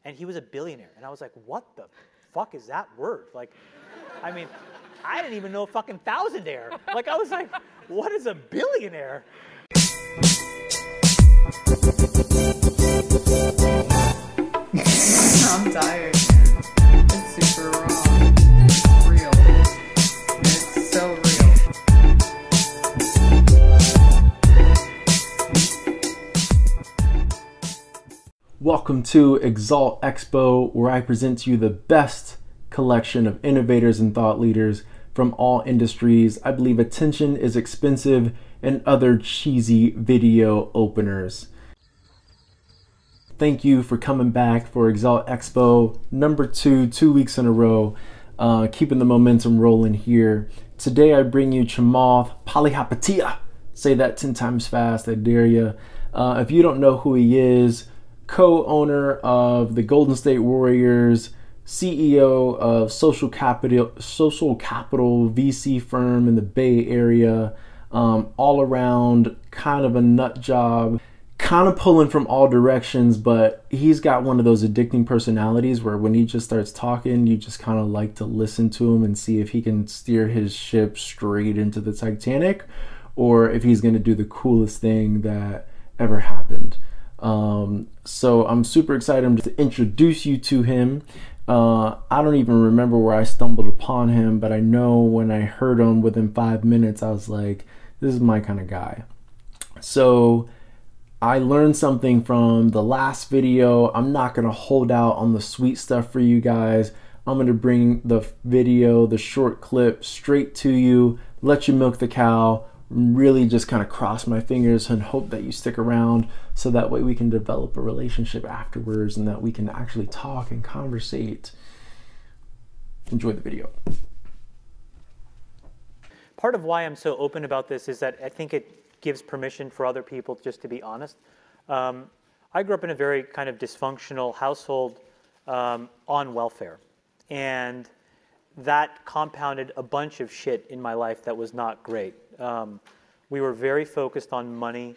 and he was a billionaire. And I was like, what the fuck is that word? Like, I mean, I didn't even know a fucking thousandaire. Like, I was like, what is a billionaire? I'm tired, man. It's super raw. It's real. It's so real. Welcome to Exalt Expo, where I present to you the best collection of innovators and thought leaders from all industries. I believe attention is expensive and other cheesy video openers. Thank you for coming back for Exalt Expo number 2 weeks in a row, keeping the momentum rolling here. Today I bring you Chamath Palihapitiya. Say that 10 times fast, I dare you. If you don't know who he is, co-owner of the Golden State Warriors, CEO of Social Capital VC firm in the Bay Area, all around kind of a nut job, kind of pulling from all directions, but he's got one of those addicting personalities where when he just starts talking, you just kind of like to listen to him and see if he can steer his ship straight into the Titanic or if he's going to do the coolest thing that ever happened. So I'm super excited to introduce you to him. I don't even remember where I stumbled upon him, but I know when I heard him within 5 minutes, I was like, this is my kind of guy. So I learned something from the last video. I'm not going to hold out on the sweet stuff for you guys. I'm going to bring the video, the short clip straight to you, let you milk the cow, really just kind of cross my fingers and hope that you stick around so that way we can develop a relationship afterwards and that we can actually talk and conversate. Enjoy the video. Part of why I'm so open about this is that I think it gives permission for other people just to be honest. I grew up in a very kind of dysfunctional household on welfare, and that compounded a bunch of shit in my life that was not great. We were very focused on money.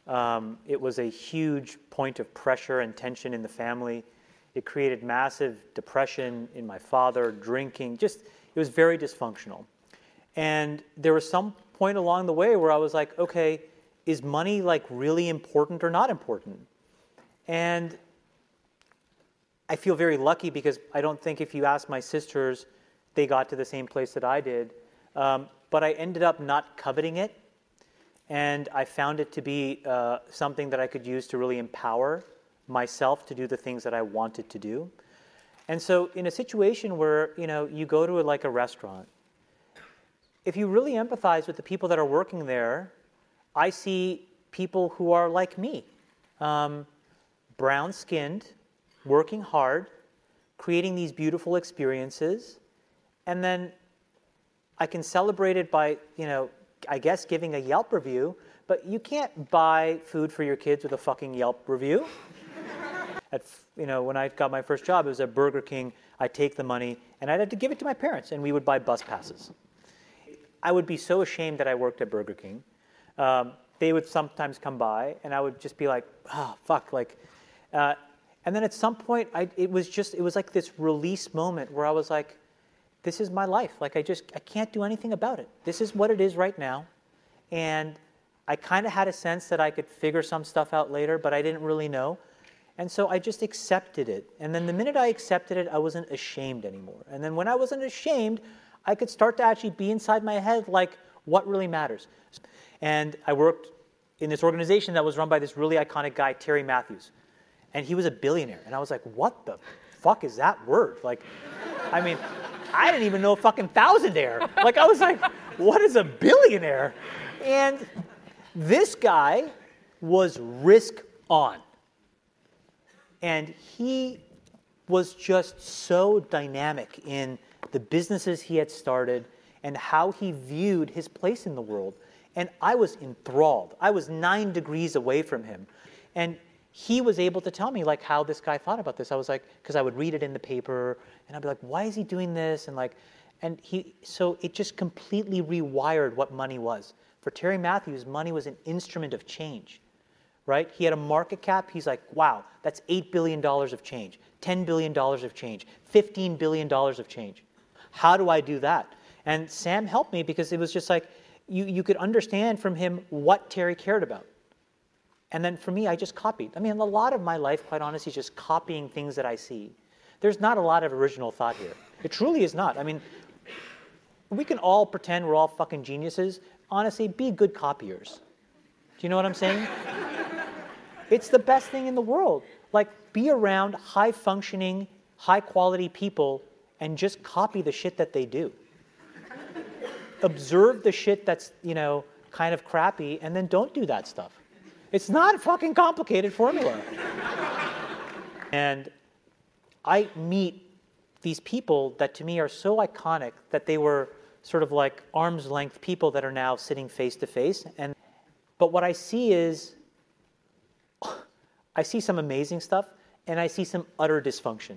It was a huge point of pressure and tension in the family. It created massive depression in my father, drinking, it was very dysfunctional. And there was some point along the way where I was like, okay, is money like really important or not important? And I feel very lucky because I don't think if you ask my sisters, they got to the same place that I did. But I ended up not coveting it. And I found it to be something that I could use to really empower myself to do the things that I wanted to do. And so in a situation where, you go to like a restaurant, if you really empathize with the people that are working there, I see people who are like me, brown-skinned, working hard, creating these beautiful experiences, and then I can celebrate it by, I guess giving a Yelp review, but you can't buy food for your kids with a fucking Yelp review. When I got my first job, it was at Burger King. I'd take the money and I'd have to give it to my parents and we would buy bus passes. I would be so ashamed that I worked at Burger King. They would sometimes come by and I would just be like, oh, fuck. And then at some point, it was like this release moment where I was like, this is my life. I can't do anything about it. This is what it is right now. And I kind of had a sense that I could figure some stuff out later, but I didn't really know. And so I just accepted it. And then the minute I accepted it, I wasn't ashamed anymore. And then when I wasn't ashamed, I could start to actually be inside my head like, what really matters? And I worked in this organization that was run by this really iconic guy, Terry Matthews. And he was a billionaire. And I was like, what the fuck is that word? I didn't even know a fucking thousandaire. I was like, what is a billionaire? And this guy was risk on. And he was just so dynamic in the businesses he had started and how he viewed his place in the world. And I was enthralled. I was 9 degrees away from him. And he was able to tell me how this guy thought about this. I was like, because I would read it in the paper and I'd be like, why is he doing this? So it just completely rewired what money was. For Terry Matthews, money was an instrument of change, right? He had a market cap. He's like, wow, that's $8 billion of change, $10 billion of change, $15 billion of change. How do I do that? And Sam helped me because it was just like, you could understand from him what Terry cared about. And then for me, I just copied. I mean, a lot of my life, quite honestly, is just copying things that I see. There's not a lot of original thought here. It truly is not. I mean, we can all pretend we're all fucking geniuses. Honestly, be good copiers. Do you know what I'm saying? It's the best thing in the world. Like, be around high-functioning, high-quality people and just copy the shit that they do. Observe the shit that's, you know, kind of crappy, and then don't do that stuff. It's not a fucking complicated formula. And I meet these people that to me are so iconic that they were sort of like arm's length people that are now sitting face to face. But what I see is, I see some amazing stuff, and I see some utter dysfunction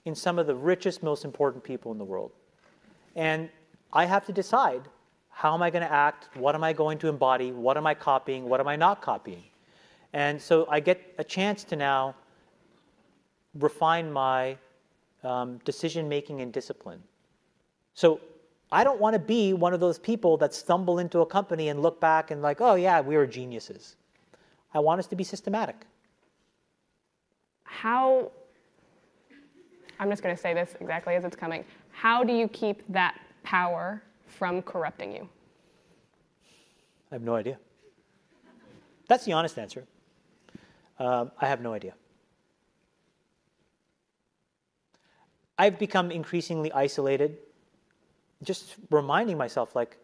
in some of the richest, most important people in the world. And I have to decide, how am I going to act? What am I going to embody? What am I copying? What am I not copying? And so I get a chance to now refine my decision-making and discipline. So I don't want to be one of those people that stumble into a company and look back and like, oh yeah, we were geniuses. I want us to be systematic. How, I'm just going to say this exactly as it's coming, how do you keep that power from corrupting you? I have no idea. That's the honest answer. I have no idea. I've become increasingly isolated, just reminding myself, like,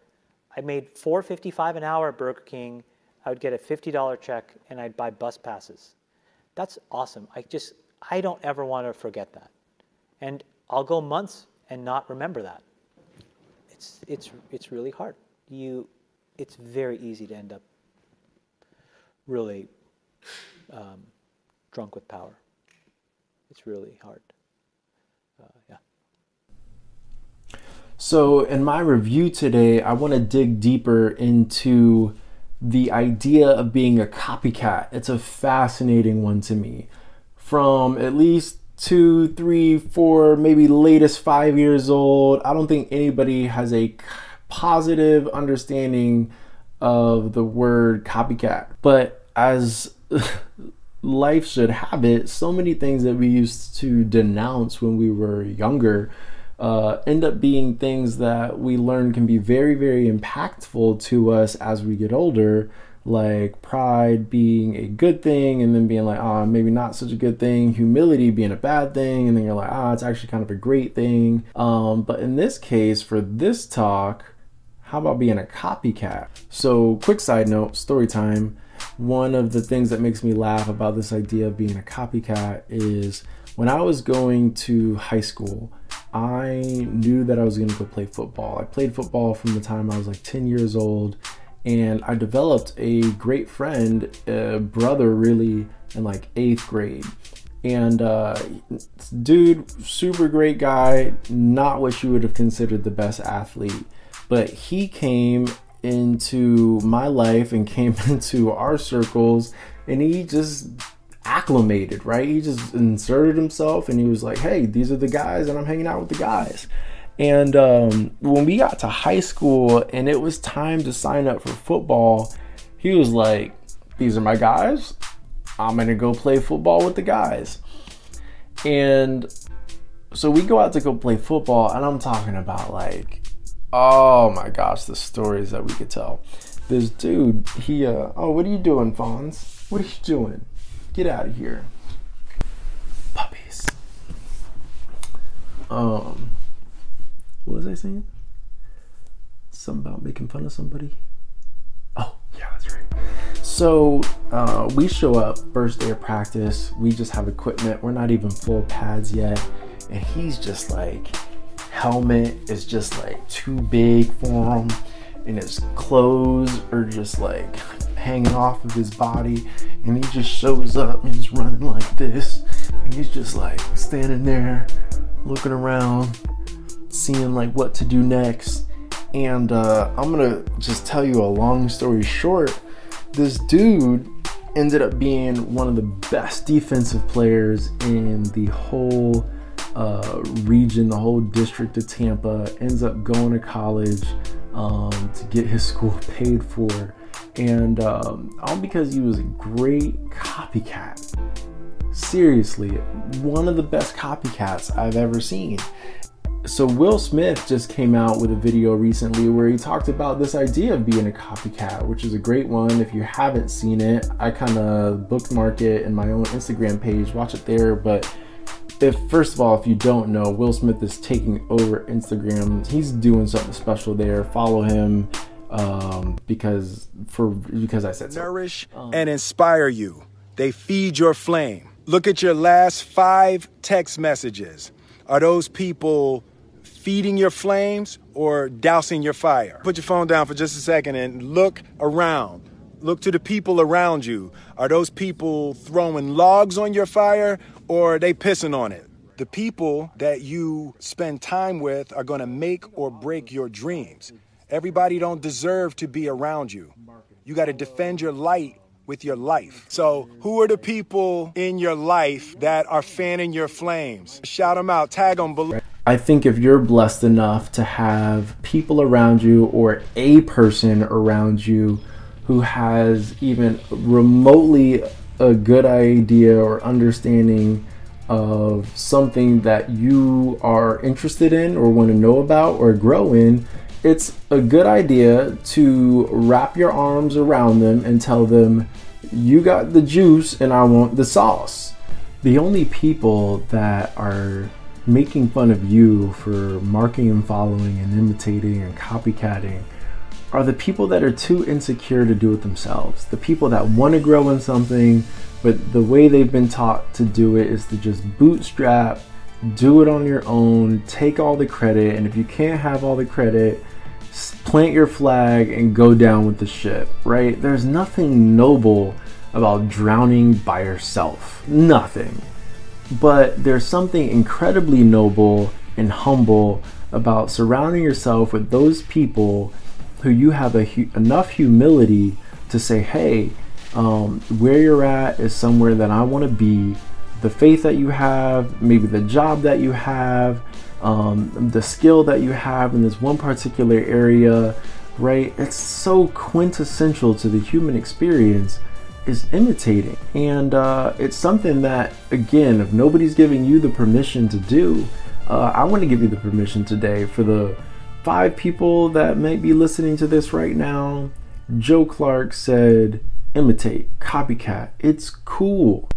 I made $4.55 an hour at Burger King. I would get a $50 check, and I'd buy bus passes. That's awesome. I don't ever want to forget that. And I'll go months and not remember that. It's really hard. It's very easy to end up really drunk with power. It's really hard. Yeah. So in my review today, I want to dig deeper into the idea of being a copycat. It's a fascinating one to me. From at least 2, 3, 4, maybe latest 5 years old, I don't think anybody has a positive understanding of the word copycat. But as life should have it, so many things that we used to denounce when we were younger end up being things that we learn can be very, very impactful to us as we get older, like pride being a good thing and then being like, maybe not such a good thing, humility being a bad thing, and then you're like, it's actually kind of a great thing. But in this case, for this talk, how about being a copycat? So quick side note, story time. One of the things that makes me laugh about this idea of being a copycat is when I was going to high school, I knew that I was going to go play football. I played football from the time I was like 10 years old, and I developed a great friend, a brother really, in like 8th grade. And dude, super great guy, not what you would have considered the best athlete, but he came into my life and came into our circles, and he just acclimated, right? He just inserted himself, and he was like, hey, these are the guys, and I'm hanging out with the guys. And when we got to high school and it was time to sign up for football, he was like, these are my guys, I'm gonna go play football with the guys. And so we go out to go play football, and I'm talking about like, oh my gosh, the stories that we could tell. This dude, he, what are you doing, Fonz? What are you doing? Get out of here. Puppies. What was I saying? Something about making fun of somebody. Oh, yeah, that's right. So, we show up first day of practice. We just have equipment. We're not even full pads yet. And he's just like, helmet is just like too big for him, and his clothes are just like hanging off of his body, and he just shows up and he's running like this, and he's just like standing there looking around, seeing like what to do next. And I'm gonna just tell you a long story short. This dude ended up being one of the best defensive players in the whole region, the whole district of Tampa. Ends up going to college to get his school paid for, and all because he was a great copycat. Seriously, one of the best copycats I've ever seen. So Will Smith just came out with a video recently where he talked about this idea of being a copycat, which is a great one. If you haven't seen it, I kind of bookmark it in my own Instagram page, watch it there. But first of all, if you don't know, Will Smith is taking over Instagram. He's doing something special there. Follow him because I said so. Nourish and inspire you. They feed your flame. Look at your last 5 text messages. Are those people feeding your flames or dousing your fire? Put your phone down for just a second and look around. Look to the people around you. Are those people throwing logs on your fire or are they pissing on it? The people that you spend time with are going to make or break your dreams. Everybody don't deserve to be around you. You got to defend your light with your life. So who are the people in your life that are fanning your flames? Shout them out, tag them below. I think if you're blessed enough to have people around you or a person around you who has even remotely a good idea or understanding of something that you are interested in or want to know about or grow in, it's a good idea to wrap your arms around them and tell them, you got the juice and I want the sauce. The only people that are making fun of you for marking and following and imitating and copycatting are the people that are too insecure to do it themselves. The people that want to grow in something, but the way they've been taught to do it is to just bootstrap, do it on your own, take all the credit, and if you can't have all the credit, plant your flag and go down with the ship, right? There's nothing noble about drowning by yourself. Nothing. But there's something incredibly noble and humble about surrounding yourself with those people who you have enough humility to say, hey, where you're at is somewhere that I want to be. The faith that you have, maybe the job that you have, the skill that you have in this one particular area, right? It's so quintessential to the human experience is imitating. And it's something that, again, if nobody's giving you the permission to do, I want to give you the permission today. For the 5 people that might be listening to this right now, Joe Clark said, imitate, copycat. It's cool.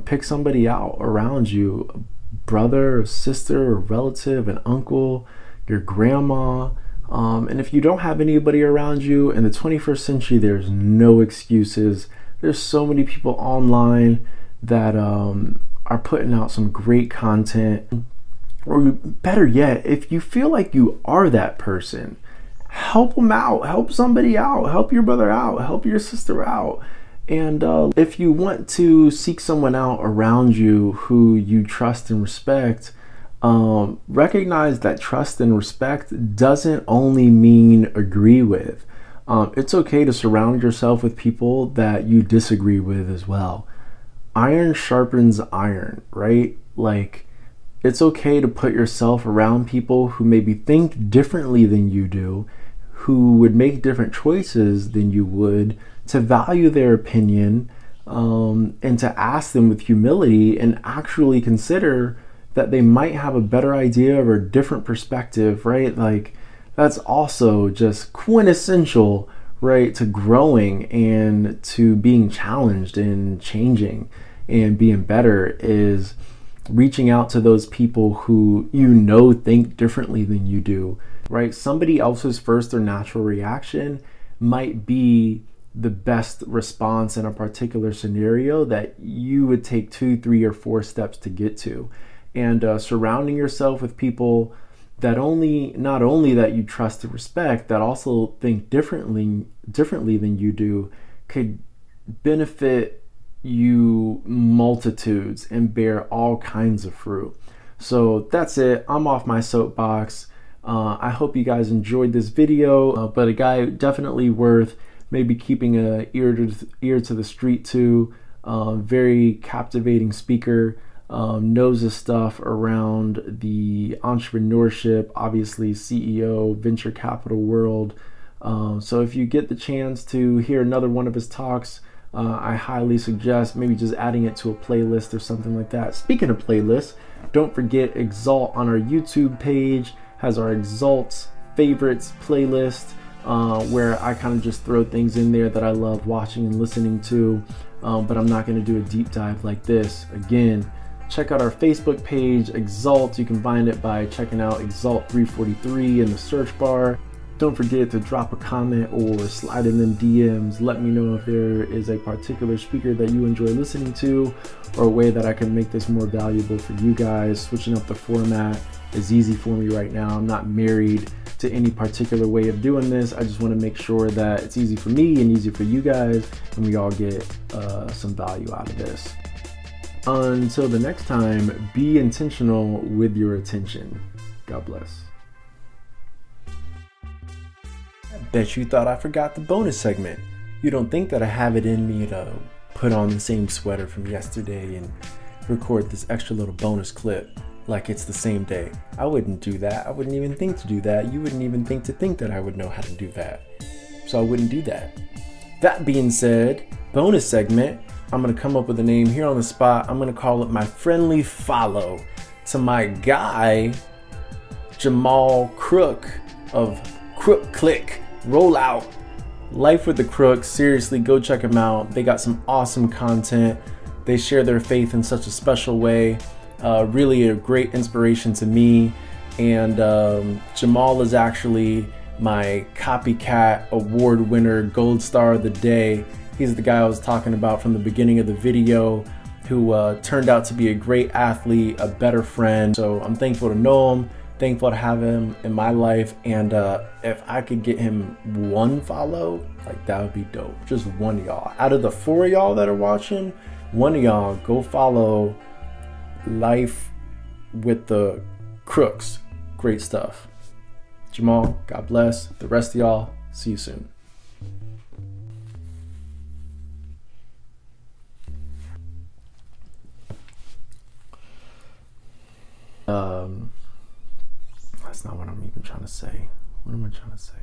Pick somebody out around you, brother, or sister, or relative, an uncle, your grandma. And if you don't have anybody around you in the 21st century, there's no excuses. There's so many people online that are putting out some great content. Or better yet, if you feel like you are that person, help them out, help somebody out, help your brother out, help your sister out. And if you want to seek someone out around you who you trust and respect, recognize that trust and respect doesn't only mean agree with. It's okay to surround yourself with people that you disagree with as well. Iron sharpens iron, right? Like, it's okay to put yourself around people who maybe think differently than you do, who would make different choices than you would, to value their opinion, and to ask them with humility and actually consider that they might have a better idea or a different perspective, right? Like, that's also just quintessential, right, to growing and to being challenged and changing and being better, is reaching out to those people who you know think differently than you do, right? Somebody else's first or natural reaction might be the best response in a particular scenario that you would take 2, 3, or 4 steps to get to. And surrounding yourself with people that not only that you trust and respect, that also think differently than you do, could benefit you multitudes and bear all kinds of fruit. So that's it. I'm off my soapbox. I hope you guys enjoyed this video, but a guy definitely worth maybe keeping a ear to the street too. Very captivating speaker. Knows his stuff around the entrepreneurship, obviously CEO, venture capital world. So if you get the chance to hear another one of his talks, I highly suggest maybe just adding it to a playlist or something like that. Speaking of playlists, don't forget Exalt on our YouTube page has our Exalt favorites playlist, where I kind of just throw things in there that I love watching and listening to, but I'm not going to do a deep dive like this. Again, check out our Facebook page, Exalt. You can find it by checking out Exalt 343 in the search bar. Don't forget to drop a comment or slide in them DMs. Let me know if there is a particular speaker that you enjoy listening to, or a way that I can make this more valuable for you guys. Switching up the format is easy for me right now. I'm not married to any particular way of doing this. I just want to make sure that it's easy for me and easy for you guys, and we all get some value out of this. Until the next time, be intentional with your attention. God bless. I bet you thought I forgot the bonus segment. You don't think that I have it in me to put on the same sweater from yesterday and record this extra little bonus clip like it's the same day. I wouldn't do that. I wouldn't even think to do that. You wouldn't even think that I would know how to do that. So I wouldn't do that. That being said, bonus segment, I'm going to come up with a name here on the spot. I'm going to call it my friendly follow to my guy, Jamal Crook of Crook Click. Roll out. Life with the Crooks. Seriously, go check them out. They got some awesome content. They share their faith in such a special way. Really a great inspiration to me. And Jamal is actually my Copycat Award winner, Gold Star of the Day. He's the guy I was talking about from the beginning of the video, who turned out to be a great athlete, a better friend. So I'm thankful to know him, thankful to have him in my life. And if I could get him one follow, like that would be dope. Just one of y'all. Out of the 4 of y'all that are watching, one of y'all go follow Life with the Crooks. Great stuff. Jamal, God bless. The rest of y'all, see you soon. That's not what I'm even trying to say. What am I trying to say?